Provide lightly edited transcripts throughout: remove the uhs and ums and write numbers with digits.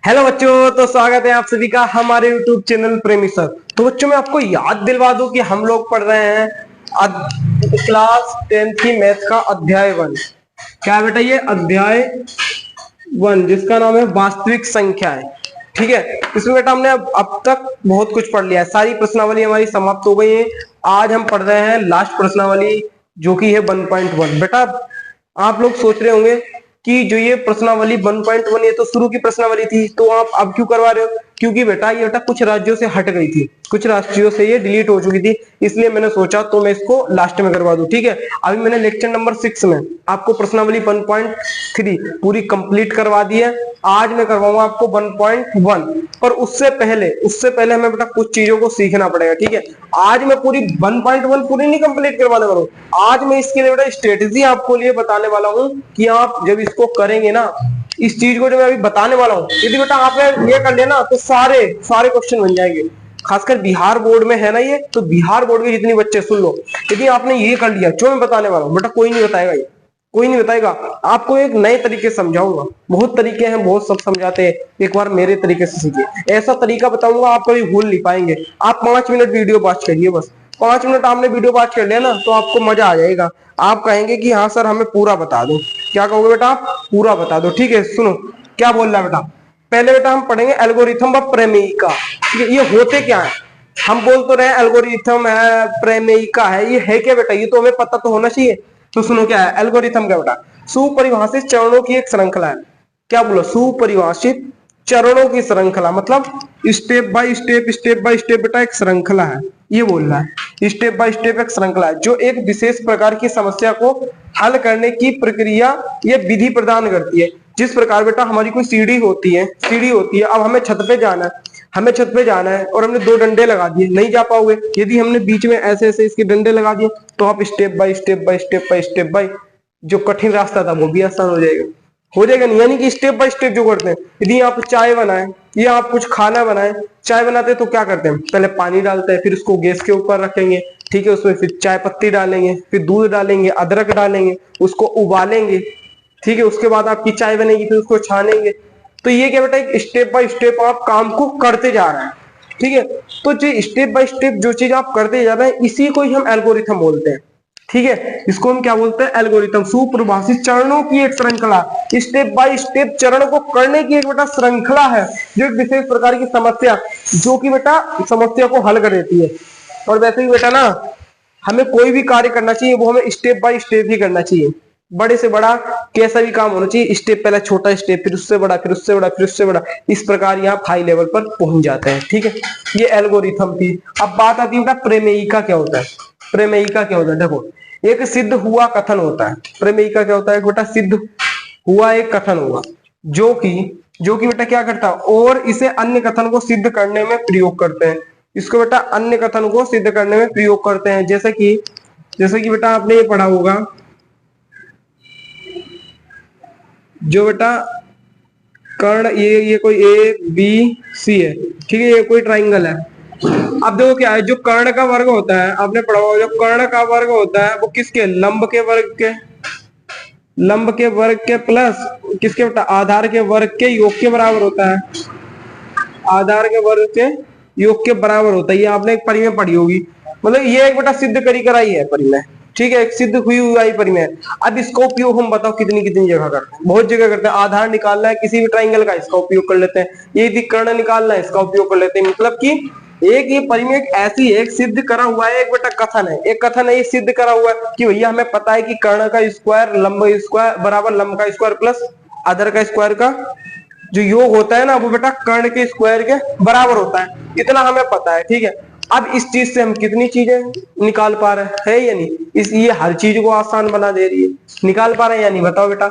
Hello बच्चों, तो स्वागत है आप सभी का हमारे YouTube चैनल प्रेमी सर। तो बच्चों मैं आपको याद दिलवा दूं कि हम लोग पढ़ रहे हैं क्लास 10th की मैथ का अध्याय 1। क्या बेटा, ये अध्याय 1 जिसका नाम है वास्तविक संख्याएं। ठीक है, इसमें बेटा हमने अब तक बहुत कुछ पढ़ लिया है, सारी प्रश्नावली हमारी समाप्त हो गई है। आज हम पढ़ रहे हैं लास्ट प्रश्नावली जो कि है 1.1। बेटा आप लोग सोच रहे होंगे कि जो ये प्रश्नावली 1.1 ये तो शुरू की प्रश्नावली थी, तो आप अब क्यों करवा रहे हो? क्योंकि बेटा ये बेटा कुछ राज्यों से हट गई थी, कुछ राज्यों से ये डिलीट हो चुकी थी, इसलिए मैंने सोचा तो मैं इसको लास्ट में करवा दूं। ठीक है, अभी मैंने लेक्चर नंबर 6 में आपको प्रश्नावली 1.3 पूरी कंप्लीट करवा दी है। आज मैं करवाऊंगा आपको 1.1, पर उससे पहले हमें बेटा कुछ चीजों को सीखना पड़ेगा। ठीक है, आज मैं पूरी 1.1 पूरी नहीं कंप्लीट करवाने वाला हूं। आज मैं इसके लिए बेटा स्ट्रेटेजी आपको लिए बताने वाला हूं कि आप जब इसको करेंगे ना, इस चीज को जो मैं अभी बताने वाला हूं, यदि बेटा आपने ये कर लिया ना तो सारे सारे क्वेश्चन बन जाएंगे। खासकर बिहार बोर्ड में है ना ये, तो बिहार बोर्ड के जितने बच्चे सुन लो, यदि आपने ये कर लिया जो मैं बताने वाला हूं, बेटा कोई नहीं बताएगा, ये कोई नहीं बताएगा। आपको एक नए तरीके से समझाऊंगा। बहुत तरीके हैं, बहुत सब समझाते हैं, एक बार मेरे तरीके से सीखिए। ऐसा तरीका बताऊंगा आप कभी भूल नहीं पाएंगे। आप 5 मिनट वीडियो वॉच करिए, बस 5 मिनट आपने वीडियो वॉच कर लिया ना तो आपको मजा आ जाएगा। आप कहेंगे कि हाँ सर हमें पूरा बता दो। क्या कहोगे बेटा? आप पूरा बता दो। ठीक है, सुनो क्या बोल रहा है बेटा। पहले बेटा हम पढ़ेंगे एल्गोरिथम ऑफ प्रमेयिका। ये होते क्या है? हम बोल तो रहे एल्गोरिथम है, प्रमेयिका है, ये है क्या बेटा? ये तो हमें पता तो होना चाहिए। तो सुनो क्या है एल्गोरिथम का बेटा। सुपरिभाषित चरणों की एक श्रृंखला है। क्या बोलो? सुपरिभाषित चरणों की श्रृंखला, मतलब स्टेप बाय स्टेप बेटा एक श्रृंखला है। ये बोल रहा है स्टेप बाय स्टेप एक श्रृंखला है जो एक विशेष प्रकार की समस्या को हल करने की प्रक्रिया ये विधि प्रदान करती है। जिस प्रकार बेटा हमारी कोई सीढ़ी होती है, अब हमें छत पे जाना है और हमने 2 डंडे लगा दिए, नहीं जा पाओगे। यदि हमने बीच में ऐसे ऐसे इसके डंडे लगा दिए तो आप स्टेप बाय जो कठिन रास्ता था वो भी आसान हो जाएगा नहीं? यानी कि स्टेप बाय स्टेप जो करते हैं। यदि आप चाय बनाए या आप कुछ खाना बनाए, चाय बनाते हैं तो क्या करते हैं? पहले पानी डालते हैं, फिर उसको गैस के ऊपर रखेंगे। ठीक है, उसमें फिर चाय पत्ती डालेंगे, फिर दूध डालेंगे, अदरक डालेंगे, उसको उबालेंगे। ठीक है, उसके बाद आपकी चाय बनेगी, फिर उसको छानेंगे। तो ये क्या बेटा, एक स्टेप बाय स्टेप आप काम को करते जा रहे हैं। ठीक है, तो जो स्टेप बाय स्टेप जो चीज आप करते जा रहे हैं इसी को ही हम एल्गोरिथम बोलते हैं। ठीक है, इसको हम क्या बोलते हैं? एल्गोरिथम। सुपरिभाषित चरणों की एक श्रृंखला, स्टेप बाय स्टेप चरण को करने की एक बेटा श्रृंखला है जो एक विशेष प्रकार की समस्या, जो कि बेटा समस्या को हल कर देती है। और वैसे ही बेटा ना, हमें कोई भी कार्य करना चाहिए वो हमें स्टेप बाय स्टेप ही करना चाहिए। बड़े से बड़ा कैसा भी काम होना चाहिए, स्टेप पहले छोटा स्टेप, फिर उससे बड़ा, फिर उससे बड़ा, फिर उससे बड़ा, इस प्रकार यहाँ हाई लेवल पर पहुंच जाते हैं। ठीक है, ये एल्गोरिथम थी। अब बात आती है प्रमेयिका क्या होता है। प्रमेयिका क्या होता है? देखो, एक सिद्ध हुआ कथन होता है। प्रमेयिका क्या होता है? बेटा सिद्ध हुआ एक कथन हुआ जो कि बेटा क्या करता है, और इसे अन्य कथन को सिद्ध करने में प्रयोग करते हैं। इसको बेटा अन्य कथन को सिद्ध करने में प्रयोग करते हैं। जैसे कि बेटा आपने ये पढ़ा होगा, जो बेटा कर्ण, ये कोई ए बी सी है। ठीक है, ये कोई ट्राइंगल है। अब देखो क्या है, जो कर्ण का वर्ग होता है, आपने पढ़ा होगा, जो कर्ण का वर्ग होता है वो किसके? लंब के वर्ग के प्लस किसके बेटा? आधार के वर्ग के योग के बराबर होता है। आधार के वर्ग के योग के बराबर होता है। ये आपने एक परी में पढ़ी होगी। मतलब ये एक बेटा सिद्ध करी कराई है परी में। ठीक है, एक सिद्ध हुई हुई परी में। अब इसका उपयोग हम बताओ कितनी कितनी जगह करते हैं? बहुत जगह करते हैं। आधार निकालना है किसी भी ट्राइंगल का, इसका उपयोग कर लेते हैं। ये कर्ण निकालना है, इसका उपयोग कर लेते हैं। मतलब कि एक ये परी में एक ऐसी है, एक सिद्ध करा हुआ है, एक बेटा कथन है। एक कथन है ये सिद्ध करा हुआ है कि भैया हमें पता है कि कर्ण का स्क्वायर लंब स्क्वायर बराबर लंब का स्क्वायर प्लस आधार का स्क्वायर का जो योग होता है ना, वो बेटा कर्ण के स्क्वायर के बराबर होता है। इतना हमें पता है। ठीक है, अब इस चीज से हम कितनी चीजें निकाल पा रहे हैं या नहीं? ये हर चीज को आसान बना दे रही है। निकाल पा रहे हैं या नहीं बताओ बेटा?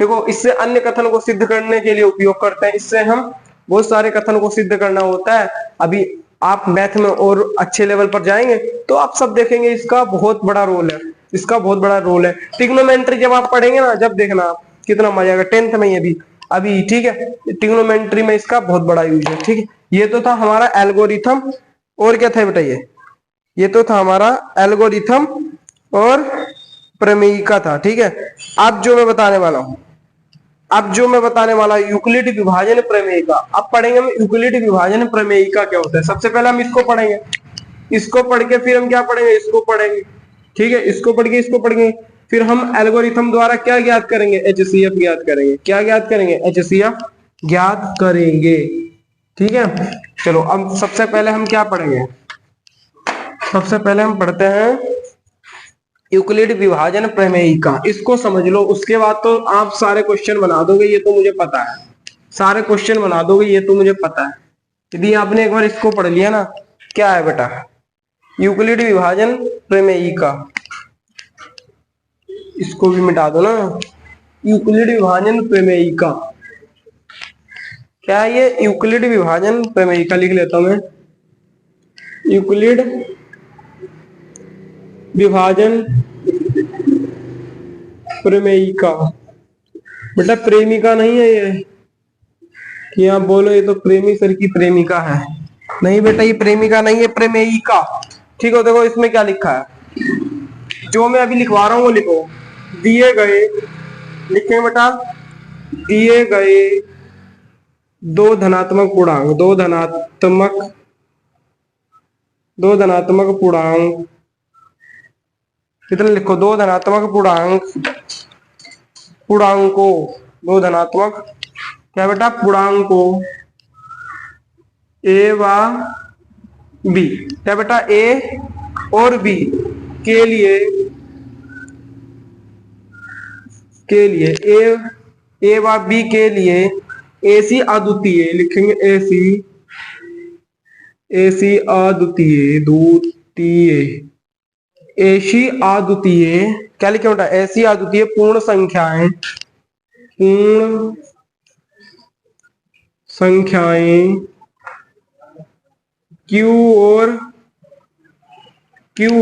देखो, इससे अन्य कथन को सिद्ध करने के लिए उपयोग करते हैं। इससे हम बहुत सारे कथन को सिद्ध करना होता है। अभी आप मैथ में और अच्छे लेवल पर जाएंगे तो आप सब देखेंगे इसका बहुत बड़ा रोल है। ट्रिग्नोमेट्री जब आप पढ़ेंगे ना, जब देखना आप कितना मजा आएगा। 10th में ये भी अभी। ठीक है, ट्रिग्नोमेट्री में इसका बहुत बड़ा यूज है। ठीक है, ये तो था हमारा एल्गोरिथम। और क्या था बेटा? ये तो था हमारा एल्गोरिथम और प्रमेयिका था। ठीक है, अब जो मैं बताने वाला हूं, अब जो मैं बताने वाला यूक्लिड विभाजन प्रमेय का, अब पढ़ेंगे हम यूक्लिड विभाजन प्रमेय का क्या होता है। सबसे पहले हम इसको पढ़ेंगे, इसको पढ़ के फिर हम क्या पढ़ेंगे, इसको पढ़ेंगे। ठीक है, इसको पढ़ के इसको पढ़ेंगे, फिर हम एल्गोरिथम द्वारा क्या ज्ञात करेंगे, एचसीएफ ज्ञात करेंगे। क्या ज्ञात करेंगे, एचसीएफ ज्ञात करेंगे। ठीक है, चलो अब सबसे पहले हम क्या पढ़ेंगे, सबसे पहले हम पढ़ते हैं यूक्लिड विभाजन प्रमेय का। इसको समझ लो, उसके बाद तो आप सारे क्वेश्चन बना दोगे, ये तो मुझे पता है। सारे क्वेश्चन बना दोगे, ये तो मुझे पता है। यदि आपने एक बार इसको पढ़ लिया ना, क्या है बेटा, यूक्लिड विभाजन प्रमेय का। इसको भी मिटा दो ना, यूक्लिड विभाजन प्रमेय का क्या है, ये यूक्लिड विभाजन प्रमेय का लिख लेता हूं मैं। यूक्लिड विभाजन प्रेमिका, बेटा प्रेमिका नहीं है ये कि आप बोलो ये तो प्रेमी सर की प्रेमिका है। नहीं बेटा, ये प्रेमिका नहीं है, प्रेमिका। ठीक है, देखो इसमें क्या लिखा है, जो मैं अभी लिखवा रहा हूँ वो लिखो। दिए गए, लिखेंगे बेटा, दिए गए दो धनात्मक पूर्णांक, दो धनात्मक पूर्णांक, कितने लिखो, दो धनात्मक पूर्णांकों, दो धनात्मक क्या बेटा, पूर्णांकों ए व बी, क्या बेटा, ए और बी के लिए ए व बी के लिए ऐसी अद्वितीय, लिखेंगे ऐसी अद्वितीय क्या लिखे बेटा, ऐसी अद्वितीय पूर्ण संख्याएं क्यू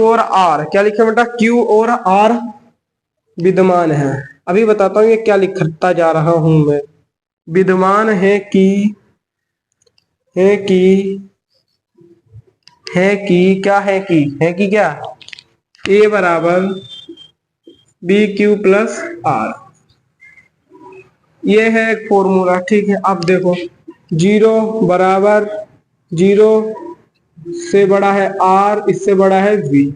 और आर, क्या लिखे बेटा, क्यू और आर विद्यमान है। अभी बताता हूं ये क्या लिखता जा रहा हूं मैं, विद्यमान है कि क्या ए बराबर बी क्यू प्लस आर, ये है एक फॉर्मूला। ठीक है, अब देखो, 0 बराबर 0 से बड़ा है आर, इससे बड़ा है बी,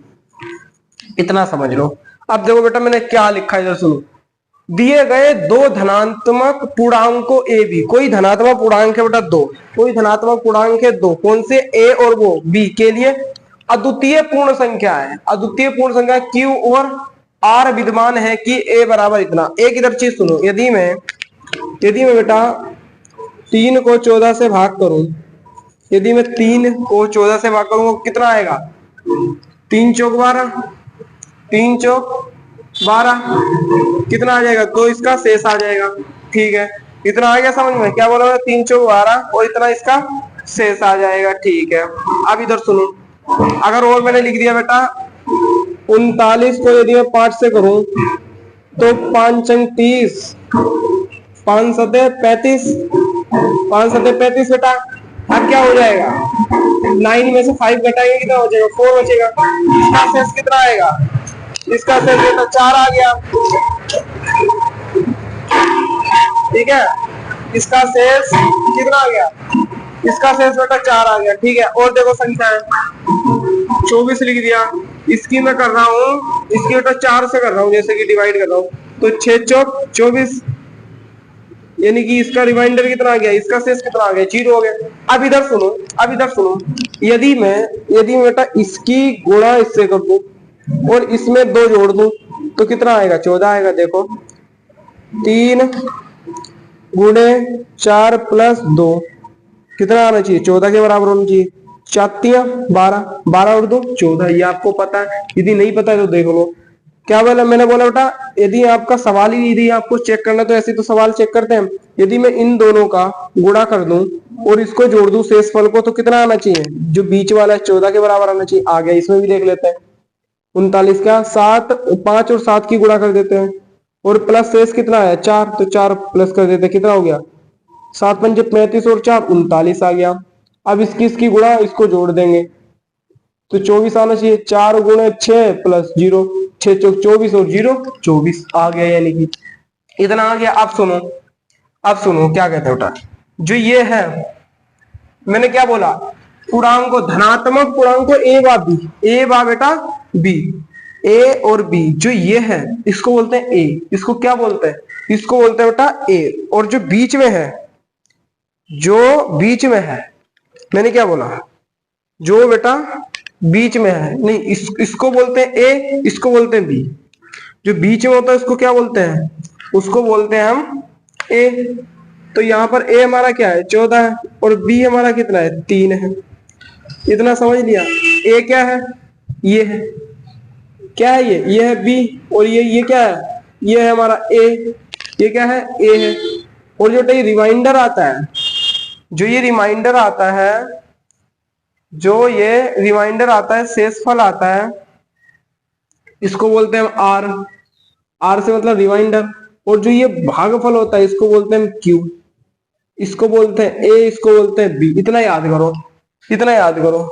इतना समझ लो। अब देखो बेटा मैंने क्या लिखा है, इधर सुनो। दिए गए दो धनात्मक पूर्णांकों ए बी, कोई धनात्मक पूर्णांक है बेटा दो, कोई धनात्मक पूर्णांक है दो, कौन से, ए और वो बी के लिए अद्वितीय पूर्ण संख्या है, अद्वितीय पूर्ण संख्या क्यू और आर विद्यमान है कि ए बराबर इतना। एक इधर चीज सुनो, यदि मैं बेटा 3 को 14 से भाग करूं, यदि मैं 3 को 14 से भाग करूंगा कितना आएगा, 3 चौक 12, 3 चौक 12, कितना आ जाएगा, तो इसका शेष आ जाएगा। ठीक है, इतना आ गया समझ में, क्या बोला मैं, 3 चौक 12 और इतना इसका शेष आ जाएगा। ठीक है, अब इधर सुनो, अगर और मैंने लिख दिया बेटा 39 को यदि मैं 5 से करूं तो 5 अंक 30, 5 सतह 35, 5 सतह 35 बेटा। अब क्या हो जाएगा, 9 में से 5 घटाएंगे कितना हो जाएगा, 4 बचेगा। इसका शेष कितना आएगा, इसका शेष बेटा 4 आ गया। ठीक है, इसका शेष कितना आ गया, इसका शेष बेटा 4 आ गया। ठीक है, और देखो संख्या है 24 लिख दिया, इसकी मैं कर रहा हूँ, इसकी बेटा 4 से कर रहा हूँ, जैसे कि डिवाइड कर रहा हूँ, तो 6 चौक 24, यानी कि इसका रिमाइंडर कितना आ गया, इसका शेष कितना आ गया, 0 हो गया। अब इधर सुनो, यदि मैं बेटा इसकी गुणा इससे कर दूं और इसमें 2 जोड़ दूं तो कितना आएगा, 14 आएगा। देखो 3 गुणे 4 प्लस 2 कितना आना चाहिए, 14 के बराबर होना चाहिए। 4 12, 12 और 2 14, ये आपको पता है, यदि नहीं पता है तो देख लो। क्या बोला मैंने, बोला बेटा यदि आपका सवाल ही यदि आपको चेक करना तो ऐसे तो सवाल चेक करते हैं, यदि मैं इन दोनों का गुणा कर दूं और इसको जोड़ दूं शेषफल को तो कितना आना चाहिए, जो बीच वाला है 14 के बराबर आना चाहिए। आ गया, इसमें भी देख लेते हैं 39 का 7, 5 और 7 की गुणा कर देते हैं और प्लस शेष कितना है 4, तो 4 प्लस कर देते हैं, कितना हो गया 7 पंजे 35 और 4 39 आ गया। अब इसकी गुणा इसको जोड़ देंगे तो 24 आना चाहिए, 4 गुणे 6 प्लस 0, 6 चौक 24 और 0 24 आ गया, यानी कि इतना आ गया। अब सुनो, अब सुनो क्या कहते हैं बेटा, जो ये है, मैंने क्या बोला, पूर्णांकों, धनात्मक पूर्णांकों ए बा बेटा बी, ए और बी, जो ये है इसको बोलते हैं ए, इसको क्या बोलते हैं, इसको बोलते हैं बेटा ए। और जो बीच में है, जो बीच में है, मैंने क्या बोला, जो बेटा बीच में है, नहीं इसको बोलते हैं ए, इसको बोलते हैं बी। जो बीच में होता है उसको क्या बोलते हैं, उसको बोलते हैं हम ए। तो यहाँ पर ए हमारा क्या है 14 है, और बी हमारा कितना है 3 है। इतना समझ लिया। ए क्या है, ये है, क्या है ये है बी, और ये क्या है, ये है हमारा ए, ये क्या है ए है। और जो ये रिमाइंडर आता है, जो ये रिमाइंडर आता है, जो ये रिमाइंडर आता है, शेषफल आता है, इसको बोलते हैं हम आर, आर से मतलब रिमाइंडर। और जो ये भागफल होता है इसको बोलते हैं क्यू, इसको बोलते हैं ए, इसको बोलते हैं बी। इतना याद करो, इतना याद करो,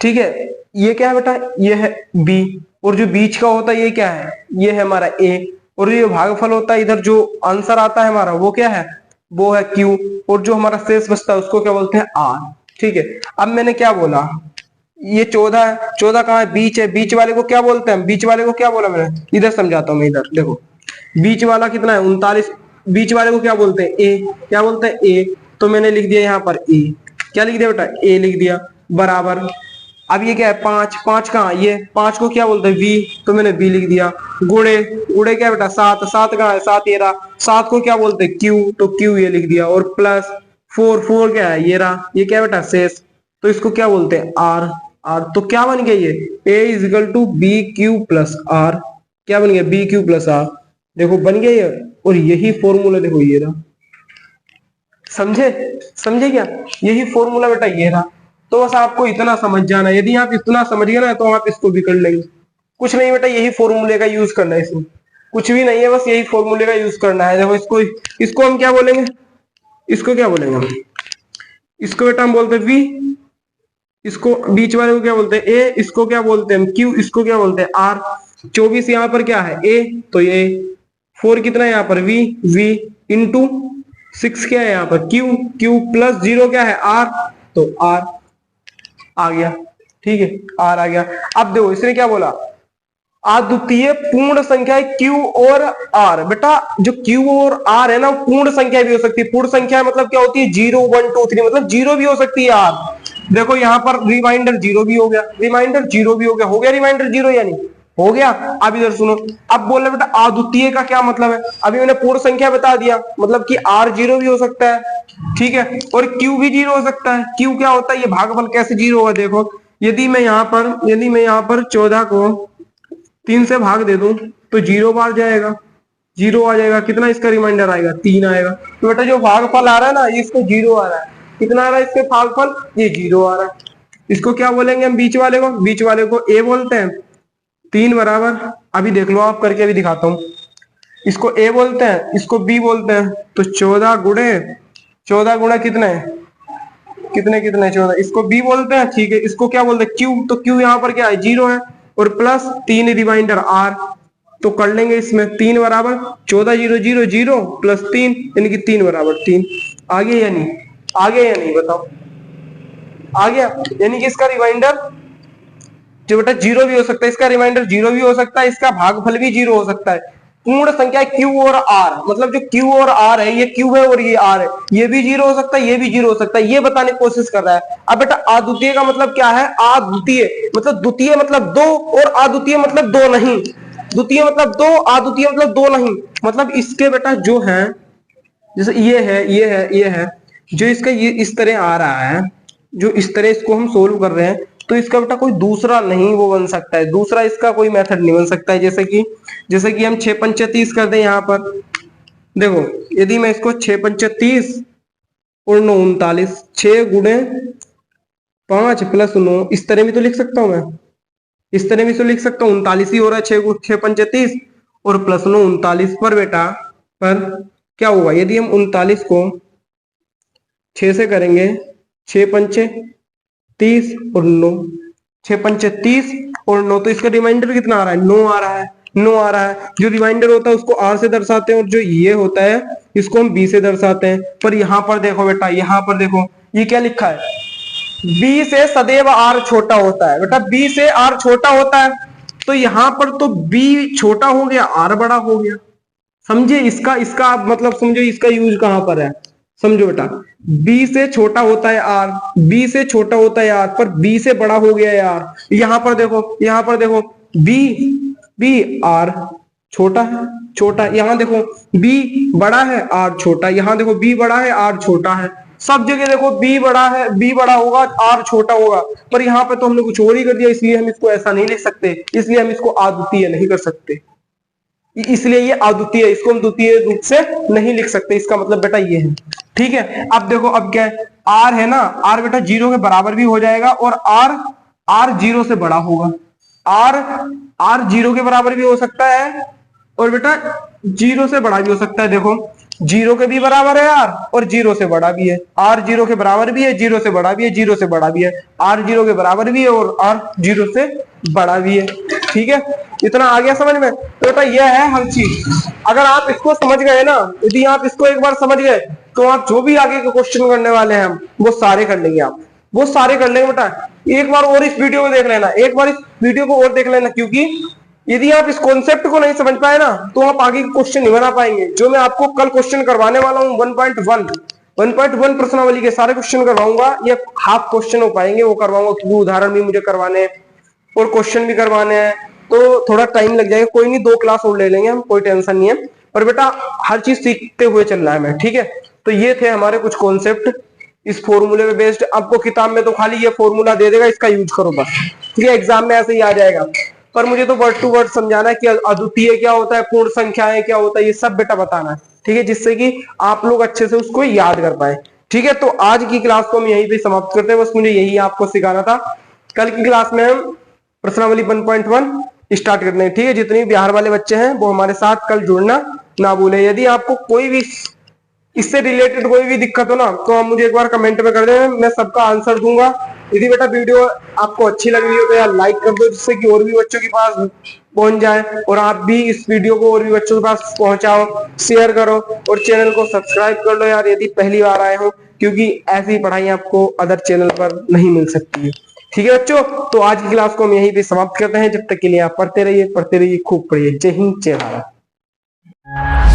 ठीक है। ये क्या है बेटा, ये है बी, और जो बीच का होता है ये क्या है, ये है हमारा ए, और ये भागफल होता है, इधर जो आंसर आता है हमारा वो क्या है, वो है क्यू, और जो हमारा शेष बचता है उसको क्या बोलते हैं आर, ठीक है। अब मैंने क्या बोला, ये 14 है, 14 कहाँ है, बीच है, बीच वाले को क्या बोलते हैं, बीच वाले को क्या बोला मैंने, इधर समझाता हूं मैं, इधर देखो, बीच वाला कितना है 39, बीच वाले को क्या बोलते हैं ए, क्या बोलते हैं ए। तो मैंने लिख दिया यहाँ पर ए, क्या लिख दिया बेटा ए लिख दिया, बराबर। अब ये क्या है 5, 5 कहाँ, ये 5 को क्या बोलते हैं वी, तो मैंने बी लिख दिया। गुड़े, गुड़े क्या बेटा 7, 7 कहाँ है 7 ये रहा, 7 को क्या बोलते हैं क्यू, तो क्यू ये लिख दिया। और प्लस 4, 4 क्या है ये रहा, ये क्या बेटा शेष, तो इसको क्या बोलते हैं आर, आर। तो क्या बन गया ये A is equal to B Q plus R, क्या बन गया बी क्यू प्लस आर, देखो बन गया ये। और यही फॉर्मूला देखो ये रहा, समझे, समझे क्या, यही फॉर्मूला बेटा ये रहा। तो बस आपको इतना समझ जाना, यदि आप इतना समझ गए ना तो आप इसको भी कर लेंगे। कुछ नहीं बेटा, यही फॉर्मूले का यूज करना है, इसमें कुछ भी नहीं है, बस यही फॉर्मूले का यूज करना है। देखो इसको, इसको हम क्या बोलेंगे, इसको क्या बोलेंगे हम, इसको बेटा हम बोलते हैं वी, इसको बीच वाले को क्या बोलते हैं ए, इसको क्या बोलते हैं हम क्यू, इसको क्या बोलते हैं आर। 24 यहाँ पर क्या है ए, तो ये 4 कितना है यहाँ पर वी, वी इंटू 6 क्या है यहाँ पर क्यू, क्यू प्लस 0 क्या है आर, तो आर आ गया, ठीक है आर आ गया। अब देखो इसने क्या बोला, अद्वितीय पूर्ण संख्या है क्यू और आर। बेटा जो क्यू और आर है ना पूर्ण संख्या भी हो सकती है। पूर्ण संख्या मतलब क्या होती है 0 1 2 3, मतलब 0 भी हो सकती है आर। देखो यहाँ पर रिमाइंडर 0 भी हो गया, रिमाइंडर 0 भी हो गया रिमाइंडर 0 यानी हो गया। अब इधर सुनो, अब बोल रहे बेटा अद्वितीय का क्या मतलब है, अभी मैंने पूर्ण संख्या बता दिया, मतलब कि आर 0 भी हो सकता है, ठीक है, और क्यू भी 0 हो सकता है। क्यू क्या होता है, ये भागफल कैसे 0 होगा, देखो यदि मैं यहाँ पर 14 को 3 से भाग दे दूं तो 0 बार जाएगा, 0 आ जाएगा, कितना इसका रिमाइंडर आएगा 3 आएगा। तो बेटा जो भागफल आ रहा है ना इसको 0 आ रहा है, कितना आ रहा है इसके भागफल, ये 0 आ रहा है। इसको क्या बोलेंगे हम, बीच वाले को, बीच वाले को ए बोलते हैं, 3 बराबर। अभी देख लो आप करके, अभी दिखाता हूं। इसको ए बोलते हैं, इसको बी बोलते हैं, तो 14 गुणे 14 गुणा कितने, कितने कितने 14, इसको बी बोलते हैं, ठीक है। इसको क्या बोलते हैं क्यू, तो क्यू यहाँ पर क्या है 0 है, और प्लस 3 रिमाइंडर आर, तो कर लेंगे इसमें 3 बराबर 14 0 0 0 प्लस 3 यानी कि 3 बराबर 3। आगे या नहीं, आगे या नहीं बताओ, आ गया। यानी कि इसका रिमाइंडर जो बेटा 0 भी हो सकता है, इसका रिमाइंडर 0 भी हो सकता है, इसका भागफल भी 0 हो सकता है। पूर्ण संख्या क्यू और आर, मतलब जो क्यू और आर है, ये क्यू है और ये आर है, ये भी 0 हो सकता है, ये भी 0 हो सकता है, ये बताने की कोशिश कर रहा है। अब बेटा अद्वितीय का मतलब क्या है, अद्वितीय मतलब द्वितीय मतलब 2, और अद्वितीय मतलब 2 नहीं, द्वितीय मतलब 2, अद्वितीय मतलब 2 नहीं। मतलब इसके बेटा जो है, जैसे ये है ये है ये है, जो इसका ये इस तरह आ रहा है, जो इस तरह इसको हम सोल्व कर रहे हैं, तो इसका बेटा कोई दूसरा नहीं वो बन सकता है, दूसरा इसका कोई मेथड नहीं बन सकता है। जैसे कि हम 6 पंचे 30 कर दें यहाँ पर, देखो यदि मैं इसको 6 पंचे 30 और 9 39, 6 गुणे 5 प्लस 9, इस तरह भी तो लिख सकता हूं मैं, इस तरह भी तो लिख सकता हूँ, 39 ही हो रहा है, 6 पंचे 30 और प्लस 9 39 पर बेटा, पर क्या होगा यदि हम 39 को 6 से करेंगे, 6 पंचे 30 और 9, 6 पंचे 30 और 9, तो इसका रिमाइंडर कितना आ रहा है 9 आ रहा है। नो आ रहा है। जो रिमाइंडर होता है उसको आर से दर्शाते हैं और जो ये होता है इसको हम बी से दर्शाते हैं। पर यहाँ पर देखो बेटा, यहाँ पर देखो ये क्या लिखा है, बी से सदैव आर छोटा होता है। बेटा बी से आर छोटा होता है, तो यहां पर तो बी छोटा हो गया, आर बड़ा हो गया। समझे इसका इसका आप मतलब समझो इसका यूज कहां पर है। समझो बेटा, बी से छोटा होता है आर, बी से छोटा होता है आर, पर बी से बड़ा हो गया है आर। यहां पर देखो, यहां पर देखो, बी बी आर छोटा है, छोटा। यहां देखो बी बड़ा है आर छोटा, यहां देखो बी बड़ा है आर छोटा है। सब जगह देखो बी बड़ा है, बी बड़ा होगा, आर छोटा होगा। पर यहाँ पे तो हमने कुछ और ही कर दिया, इसलिए हम इसको ऐसा नहीं लिख सकते, इसलिए हम इसको अद्वितीय नहीं कर सकते, इसलिए ये अद्वितीय, इसको हम द्वितीय रूप से नहीं लिख सकते। इसका मतलब बेटा ये है। ठीक है, अब देखो अब क्या है, आर है ना, आर बेटा 0 के बराबर भी हो जाएगा और आर 0 से बड़ा होगा। आर 0 के बराबर भी हो सकता है और बेटा 0 से बड़ा भी हो सकता है। देखो 0 के भी बराबर है आर और 0 से बड़ा भी है। आर 0 के बराबर भी है, 0 से बड़ा भी है, 0 से बड़ा भी है। आर 0 के बराबर भी है और आर 0 से बड़ा भी है। ठीक है, इतना आ गया समझ में। तो बेटा यह है हर चीज। अगर आप इसको समझ गए ना, यदि आप इसको एक बार समझ गए तो आप जो भी आगे के क्वेश्चन करने वाले हैं हम वो सारे कर लेंगे, आप वो सारे कर लेंगे बेटा। एक बार और इस वीडियो में देख लेना, एक बार इस वीडियो को और देख लेना, क्योंकि यदि आप इस कॉन्सेप्ट को नहीं समझ पाए ना तो आप आगे क्वेश्चन नहीं बना पाएंगे। जो मैं आपको कल क्वेश्चन करवाने वाला हूँ 1.1 प्रश्नावली के सारे क्वेश्चन करवाऊंगा। ये हाफ क्वेश्चन हो पाएंगे वो करवाऊंगा, क्योंकि उदाहरण भी मुझे करवाने हैं और क्वेश्चन भी करवाने हैं, तो थोड़ा टाइम लग जाएगा। कोई नहीं, 2 क्लास और ले लेंगे हम, कोई टेंशन नहीं है। पर बेटा हर चीज सीखते हुए चल रहा है मैं। ठीक है, तो ये थे हमारे कुछ कॉन्सेप्ट इस फॉर्मूले पे बेस्ड। आपको किताब में तो खाली ये फॉर्मूला दे देगा, इसका यूज करो बस। ठीक है, एग्जाम में ऐसे ही आ जाएगा। पर मुझे तो वर्ड टू वर्ड समझाना है कि अद्वितीय क्या होता है, पूर्ण संख्याएं क्या होता है, ये सब बेटा बताना है। ठीक है, जिससे कि आप लोग अच्छे से उसको याद कर पाए। ठीक है, तो आज की क्लास को हम यहीं पे समाप्त करते हैं। बस मुझे यही आपको सिखाना था। कल की क्लास में हम प्रश्नावली 1.1 स्टार्ट करते हैं। ठीक है, जितने बिहार वाले बच्चे हैं वो हमारे साथ कल जुड़ना ना भूले। यदि आपको कोई भी इससे रिलेटेड कोई भी दिक्कत हो ना तो आप मुझे एक बार कमेंट में कर देना, मैं सबका आंसर दूंगा। यदि बेटा वीडियो आपको अच्छी लग रही हो तो यार लाइक कर दो, जिससे कि और भी बच्चों के पास पहुंच जाए और आप भी इस वीडियो को और भी बच्चों के पास पहुंचाओ, शेयर करो और चैनल को सब्सक्राइब कर लो यार, यदि पहली बार आए हो, क्योंकि ऐसी पढ़ाई आपको अदर चैनल पर नहीं मिल सकती है। ठीक है बच्चों, तो आज की क्लास को हम यहीं पे समाप्त करते हैं। जब तक के लिए आप पढ़ते रहिए, खूब पढ़िए। जय हिंद, जय भारत।